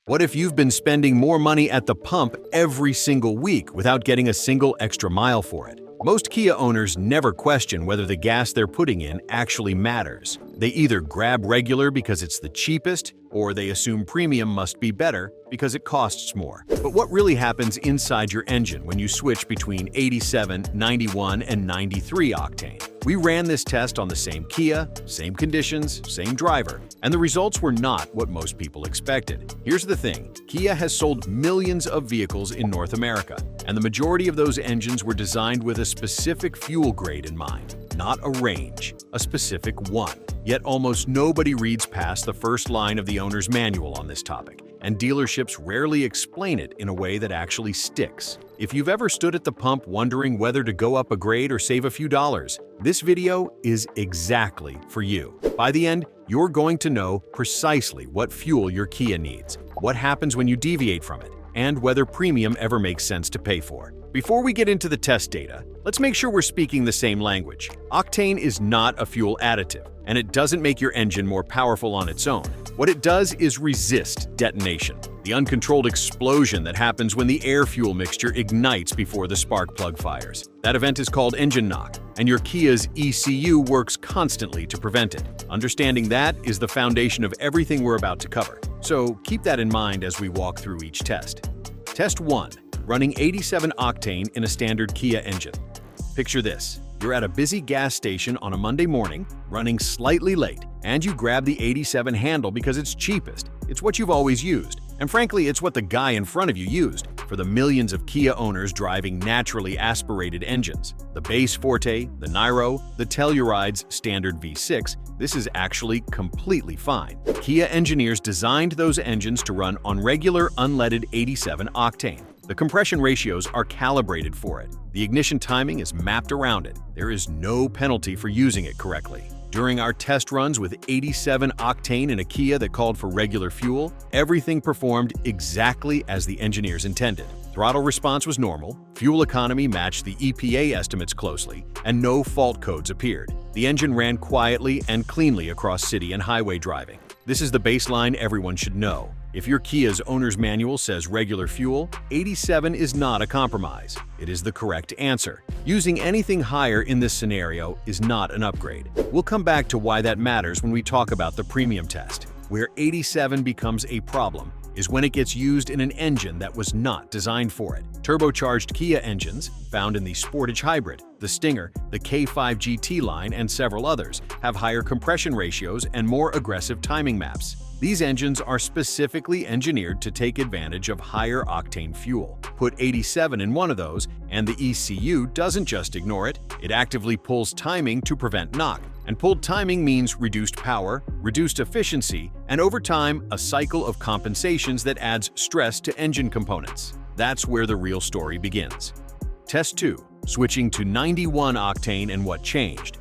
What if you've been spending more money at the pump every single week without getting a single extra mile for it? Most Kia owners never question whether the gas they're putting in actually matters. They either grab regular because it's the cheapest, or they assume premium must be better because it costs more. But what really happens inside your engine when you switch between 87, 91, and 93 octane? We ran this test on the same Kia, same conditions, same driver, and the results were not what most people expected. Here's the thing, Kia has sold millions of vehicles in North America, and the majority of those engines were designed with a specific fuel grade in mind, not a range, a specific one. Yet almost nobody reads past the first line of the owner's manual on this topic, and dealerships rarely explain it in a way that actually sticks. If you've ever stood at the pump wondering whether to go up a grade or save a few dollars, this video is exactly for you. By the end, you're going to know precisely what fuel your Kia needs, what happens when you deviate from it, and whether premium ever makes sense to pay for. Before we get into the test data, let's make sure we're speaking the same language. Octane is not a fuel additive, and it doesn't make your engine more powerful on its own. What it does is resist detonation, the uncontrolled explosion that happens when the air-fuel mixture ignites before the spark plug fires. That event is called engine knock, and your Kia's ECU works constantly to prevent it. Understanding that is the foundation of everything we're about to cover, so keep that in mind as we walk through each test. Test 1. Running 87 octane in a standard Kia engine. Picture this. You're at a busy gas station on a Monday morning, running slightly late, and you grab the 87 handle because it's cheapest. It's what you've always used, and frankly, it's what the guy in front of you used. For the millions of Kia owners driving naturally aspirated engines, the base Forte, the Niro, the Telluride's standard V6, this is actually completely fine. Kia engineers designed those engines to run on regular unleaded 87 octane. The compression ratios are calibrated for it. The ignition timing is mapped around it. There is no penalty for using it correctly. During our test runs with 87 octane in a Kia that called for regular fuel, everything performed exactly as the engineers intended. Throttle response was normal, fuel economy matched the EPA estimates closely, and no fault codes appeared. The engine ran quietly and cleanly across city and highway driving. This is the baseline everyone should know. If your Kia's owner's manual says regular fuel, 87 is not a compromise. It is the correct answer. Using anything higher in this scenario is not an upgrade. We'll come back to why that matters when we talk about the premium test. Where 87 becomes a problem is when it gets used in an engine that was not designed for it. Turbocharged Kia engines, found in the Sportage Hybrid, the Stinger, the K5 GT line, and several others, have higher compression ratios and more aggressive timing maps. These engines are specifically engineered to take advantage of higher octane fuel. Put 87 in one of those, and the ECU doesn't just ignore it, it actively pulls timing to prevent knock. And pulled timing means reduced power, reduced efficiency, and over time, a cycle of compensations that adds stress to engine components. That's where the real story begins. Test 2. Switching to 91 octane and what changed.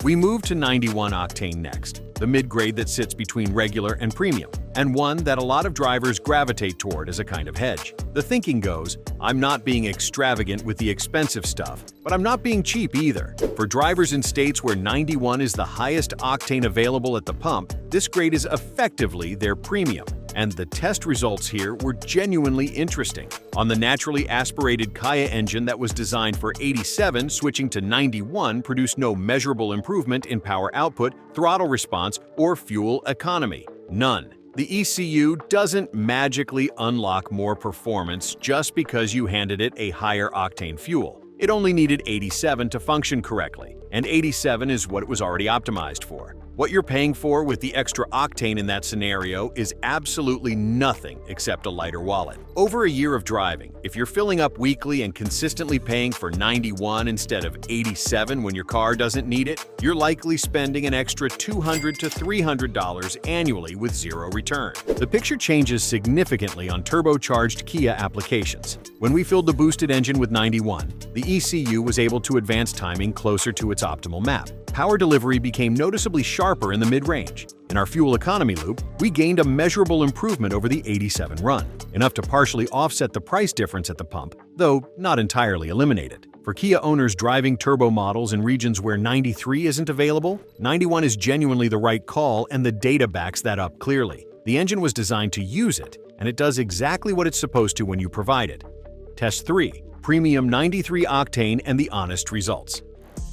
We move to 91 octane next, the mid-grade that sits between regular and premium, and one that a lot of drivers gravitate toward as a kind of hedge. The thinking goes, I'm not being extravagant with the expensive stuff, but I'm not being cheap either. For drivers in states where 91 is the highest octane available at the pump, this grade is effectively their premium. And the test results here were genuinely interesting. On the naturally aspirated Kia engine that was designed for 87, switching to 91 produced no measurable improvement in power output, throttle response, or fuel economy. None. The ECU doesn't magically unlock more performance just because you handed it a higher octane fuel. It only needed 87 to function correctly, and 87 is what it was already optimized for. What you're paying for with the extra octane in that scenario is absolutely nothing except a lighter wallet. Over a year of driving, if you're filling up weekly and consistently paying for 91 instead of 87 when your car doesn't need it, you're likely spending an extra $200 to $300 annually with zero return. The picture changes significantly on turbocharged Kia applications. When we filled the boosted engine with 91, the ECU was able to advance timing closer to its optimal map. Power delivery became noticeably sharper in the mid-range. In our fuel economy loop, we gained a measurable improvement over the 87 run, enough to partially offset the price difference at the pump, though not entirely eliminate it. For Kia owners driving turbo models in regions where 93 isn't available, 91 is genuinely the right call, and the data backs that up clearly. The engine was designed to use it, and it does exactly what it's supposed to when you provide it. Test 3. Premium 93 Octane and the honest results.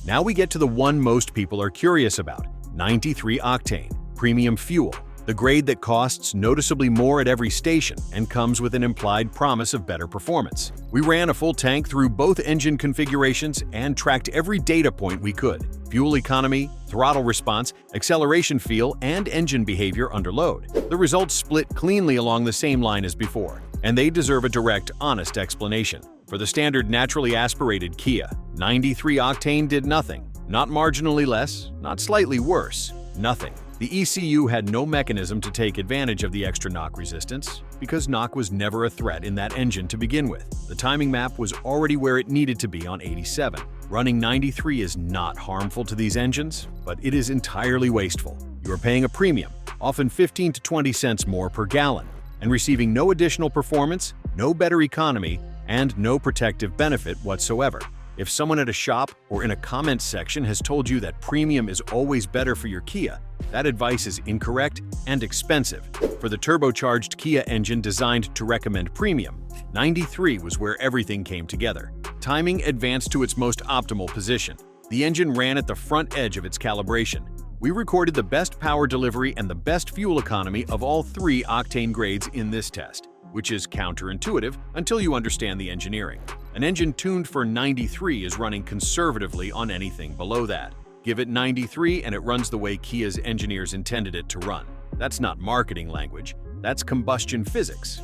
Now we get to the one most people are curious about: 93 Octane, premium fuel, the grade that costs noticeably more at every station and comes with an implied promise of better performance. We ran a full tank through both engine configurations and tracked every data point we could: fuel economy, throttle response, acceleration feel, and engine behavior under load. The results split cleanly along the same line as before, and they deserve a direct, honest explanation. For the standard naturally aspirated Kia, 93 Octane did nothing. Not marginally less, not slightly worse, nothing. The ECU had no mechanism to take advantage of the extra knock resistance, because knock was never a threat in that engine to begin with. The timing map was already where it needed to be on 87. Running 93 is not harmful to these engines, but it is entirely wasteful. You are paying a premium, often 15 to 20 cents more per gallon, and receiving no additional performance, no better economy, and no protective benefit whatsoever. If someone at a shop or in a comments section has told you that premium is always better for your Kia, that advice is incorrect and expensive. For the turbocharged Kia engine designed to recommend premium, 93 was where everything came together. Timing advanced to its most optimal position. The engine ran at the front edge of its calibration. We recorded the best power delivery and the best fuel economy of all 3 octane grades in this test, which is counterintuitive until you understand the engineering. An engine tuned for 93 is running conservatively on anything below that. Give it 93 and it runs the way Kia's engineers intended it to run. That's not marketing language, that's combustion physics.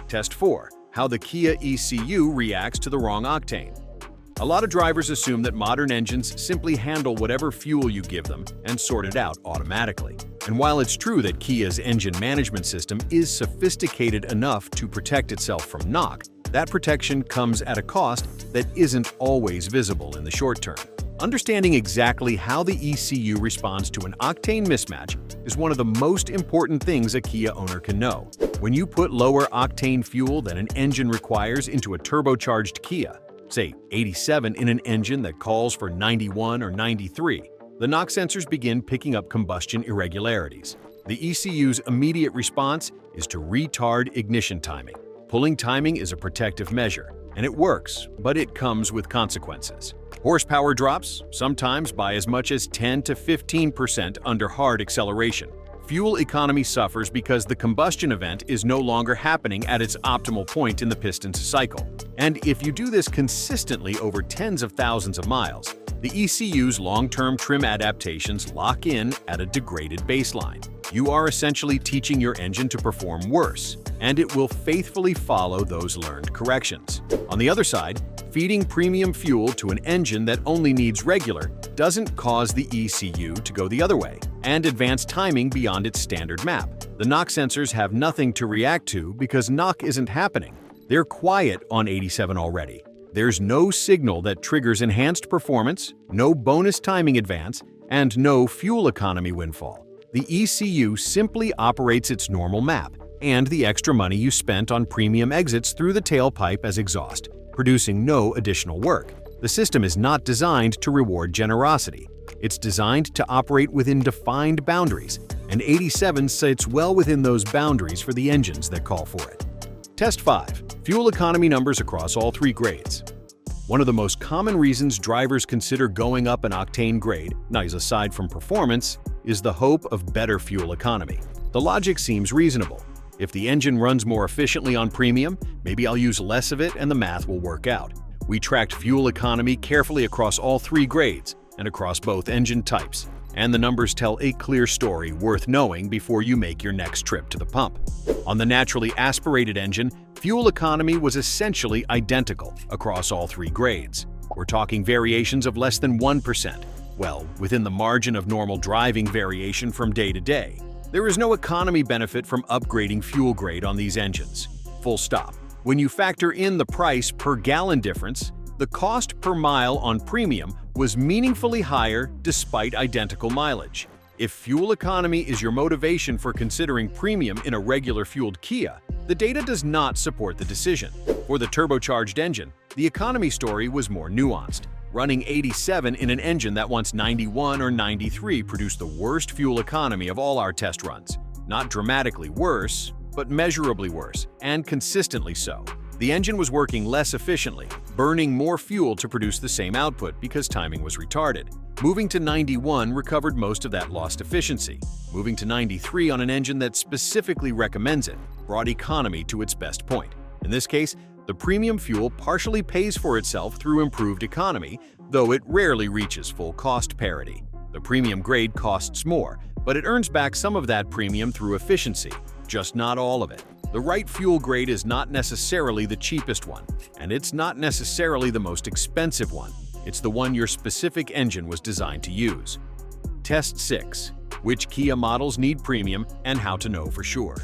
Test 4. How the Kia ECU reacts to the wrong octane. A lot of drivers assume that modern engines simply handle whatever fuel you give them and sort it out automatically. And while it's true that Kia's engine management system is sophisticated enough to protect itself from knock, that protection comes at a cost that isn't always visible in the short term. Understanding exactly how the ECU responds to an octane mismatch is one of the most important things a Kia owner can know. When you put lower octane fuel than an engine requires into a turbocharged Kia, say 87 in an engine that calls for 91 or 93, the knock sensors begin picking up combustion irregularities. The ECU's immediate response is to retard ignition timing. Pulling timing is a protective measure, and it works, but it comes with consequences. Horsepower drops, sometimes by as much as 10 to 15% under hard acceleration. Fuel economy suffers because the combustion event is no longer happening at its optimal point in the piston's cycle. And if you do this consistently over tens of thousands of miles, the ECU's long-term trim adaptations lock in at a degraded baseline. You are essentially teaching your engine to perform worse, and it will faithfully follow those learned corrections. On the other side, feeding premium fuel to an engine that only needs regular doesn't cause the ECU to go the other way and advance timing beyond its standard map. The knock sensors have nothing to react to because knock isn't happening. They're quiet on 87 already. There's no signal that triggers enhanced performance, no bonus timing advance, and no fuel economy windfall. The ECU simply operates its normal map and the extra money you spent on premium exits through the tailpipe as exhaust, producing no additional work. The system is not designed to reward generosity. It's designed to operate within defined boundaries, and 87 sits well within those boundaries for the engines that call for it. Test 5. Fuel economy numbers across all 3 grades. One of the most common reasons drivers consider going up an octane grade, aside from performance, is the hope of better fuel economy. The logic seems reasonable. If the engine runs more efficiently on premium, maybe I'll use less of it and the math will work out. We tracked fuel economy carefully across all 3 grades and across both engine types, and the numbers tell a clear story worth knowing before you make your next trip to the pump. On the naturally aspirated engine, fuel economy was essentially identical across all 3 grades. We're talking variations of less than 1%, well, within the margin of normal driving variation from day to day. There is no economy benefit from upgrading fuel grade on these engines. Full stop. When you factor in the price per gallon difference, the cost per mile on premium was meaningfully higher despite identical mileage. If fuel economy is your motivation for considering premium in a regular fueled Kia, the data does not support the decision. For the turbocharged engine, the economy story was more nuanced. Running 87 in an engine that once 91 or 93 produced the worst fuel economy of all our test runs. Not dramatically worse, but measurably worse, and consistently so. The engine was working less efficiently, burning more fuel to produce the same output because timing was retarded. Moving to 91 recovered most of that lost efficiency. Moving to 93 on an engine that specifically recommends it brought economy to its best point. In this case, the premium fuel partially pays for itself through improved economy, though it rarely reaches full cost parity. The premium grade costs more, but it earns back some of that premium through efficiency, just not all of it. The right fuel grade is not necessarily the cheapest one, and it's not necessarily the most expensive one. It's the one your specific engine was designed to use. Test 6. Which Kia models need premium and how to know for sure.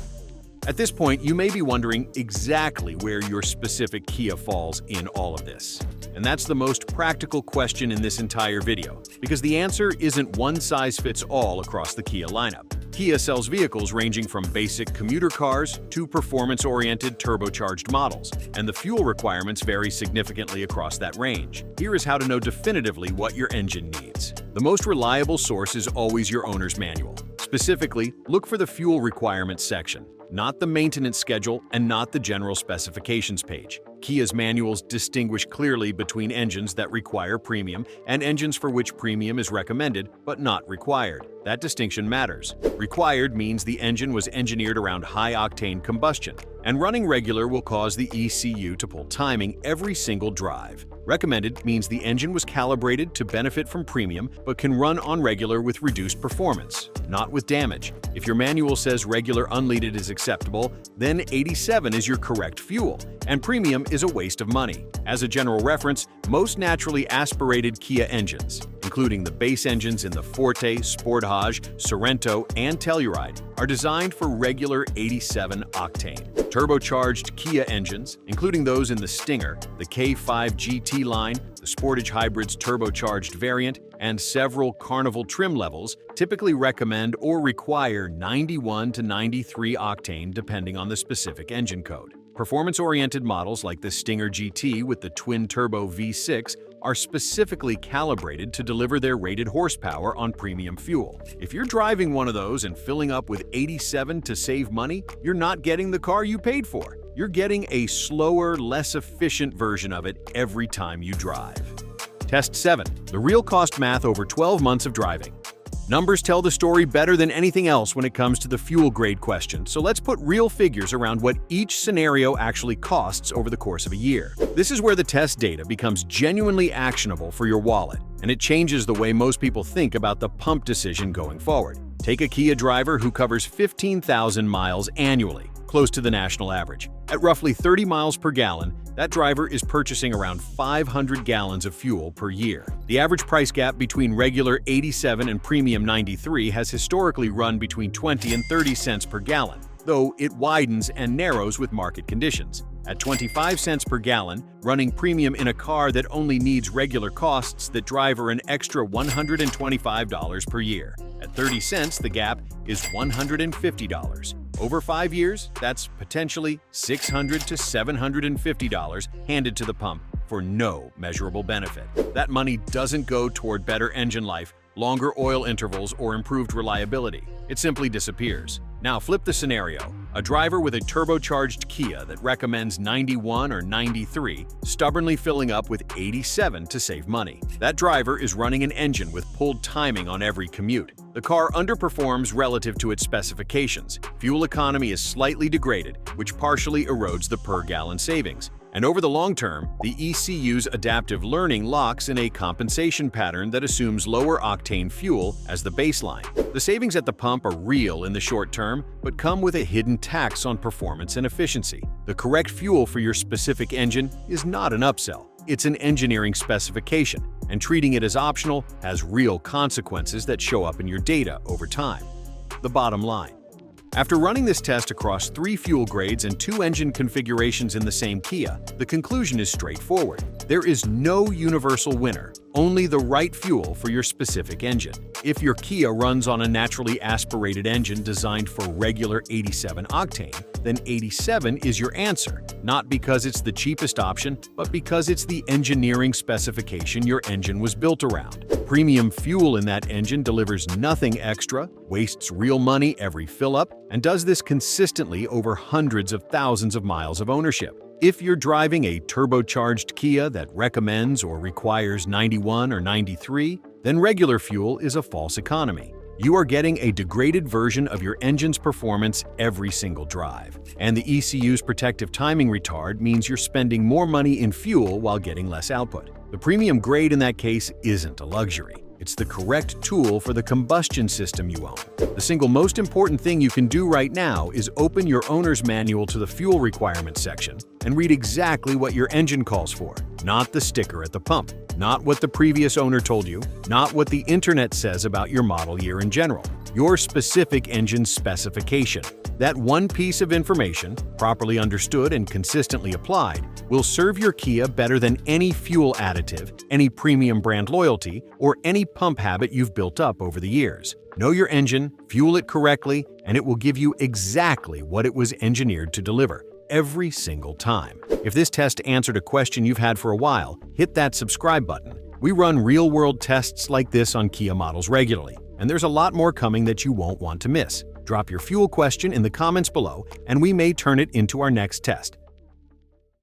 At this point, you may be wondering exactly where your specific Kia falls in all of this. And that's the most practical question in this entire video, because the answer isn't one size fits all across the Kia lineup. Kia sells vehicles ranging from basic commuter cars to performance-oriented turbocharged models, and the fuel requirements vary significantly across that range. Here is how to know definitively what your engine needs. The most reliable source is always your owner's manual. Specifically, look for the fuel requirements section, not the maintenance schedule and not the general specifications page. Kia's manuals distinguish clearly between engines that require premium and engines for which premium is recommended but not required. That distinction matters. Required means the engine was engineered around high-octane combustion, and running regular will cause the ECU to pull timing every single drive. Recommended means the engine was calibrated to benefit from premium but can run on regular with reduced performance, not with damage. If your manual says regular unleaded is acceptable, then 87 is your correct fuel, and premium is a waste of money. As a general reference, most naturally aspirated Kia engines, including the base engines in the Forte, Sportage, Sorento, and Telluride, are designed for regular 87 octane. Turbocharged Kia engines, including those in the Stinger, the K5 GT line, the Sportage Hybrid's turbocharged variant, and several Carnival trim levels, typically recommend or require 91 to 93 octane depending on the specific engine code. Performance-oriented models like the Stinger GT with the twin-turbo V6 are specifically calibrated to deliver their rated horsepower on premium fuel. If you're driving one of those and filling up with 87 to save money, you're not getting the car you paid for. You're getting a slower, less efficient version of it every time you drive. Test 7. The real cost math over 12 months of driving. Numbers tell the story better than anything else when it comes to the fuel grade question, so let's put real figures around what each scenario actually costs over the course of a year. This is where the test data becomes genuinely actionable for your wallet, and it changes the way most people think about the pump decision going forward. Take a Kia driver who covers 15,000 miles annually, close to the national average. At roughly 30 miles per gallon, that driver is purchasing around 500 gallons of fuel per year. The average price gap between regular 87 and premium 93 has historically run between 20 and 30 cents per gallon, though it widens and narrows with market conditions. At 25 cents per gallon, running premium in a car that only needs regular costs that driver an extra $125 per year. At 30 cents, the gap is $150. Over 5 years, that's potentially $600 to $750 handed to the pump for no measurable benefit. That money doesn't go toward better engine life, longer oil intervals, or improved reliability. It simply disappears. Now flip the scenario. A driver with a turbocharged Kia that recommends 91 or 93, stubbornly filling up with 87 to save money. That driver is running an engine with pulled timing on every commute. The car underperforms relative to its specifications. Fuel economy is slightly degraded, which partially erodes the per-gallon savings. And over the long term, the ECU's adaptive learning locks in a compensation pattern that assumes lower octane fuel as the baseline. The savings at the pump are real in the short term, but come with a hidden tax on performance and efficiency. The correct fuel for your specific engine is not an upsell. It's an engineering specification, and treating it as optional has real consequences that show up in your data over time. The bottom line. After running this test across 3 fuel grades and 2 engine configurations in the same Kia, the conclusion is straightforward. There is no universal winner, only the right fuel for your specific engine. If your Kia runs on a naturally aspirated engine designed for regular 87 octane, then 87 is your answer, not because it's the cheapest option, but because it's the engineering specification your engine was built around. Premium fuel in that engine delivers nothing extra, wastes real money every fill-up, and does this consistently over hundreds of thousands of miles of ownership. If you're driving a turbocharged Kia that recommends or requires 91 or 93, then regular fuel is a false economy. You are getting a degraded version of your engine's performance every single drive. And the ECU's protective timing retard means you're spending more money in fuel while getting less output. The premium grade in that case isn't a luxury. It's the correct tool for the combustion system you own. The single most important thing you can do right now is open your owner's manual to the fuel requirements section and read exactly what your engine calls for, not the sticker at the pump, not what the previous owner told you, not what the internet says about your model year in general, your specific engine specification. That one piece of information, properly understood and consistently applied, will serve your Kia better than any fuel additive, any premium brand loyalty, or any pump habit you've built up over the years. Know your engine, fuel it correctly, and it will give you exactly what it was engineered to deliver, every single time. If this test answered a question you've had for a while, hit that subscribe button. We run real-world tests like this on Kia models regularly, and there's a lot more coming that you won't want to miss. Drop your fuel question in the comments below, and we may turn it into our next test.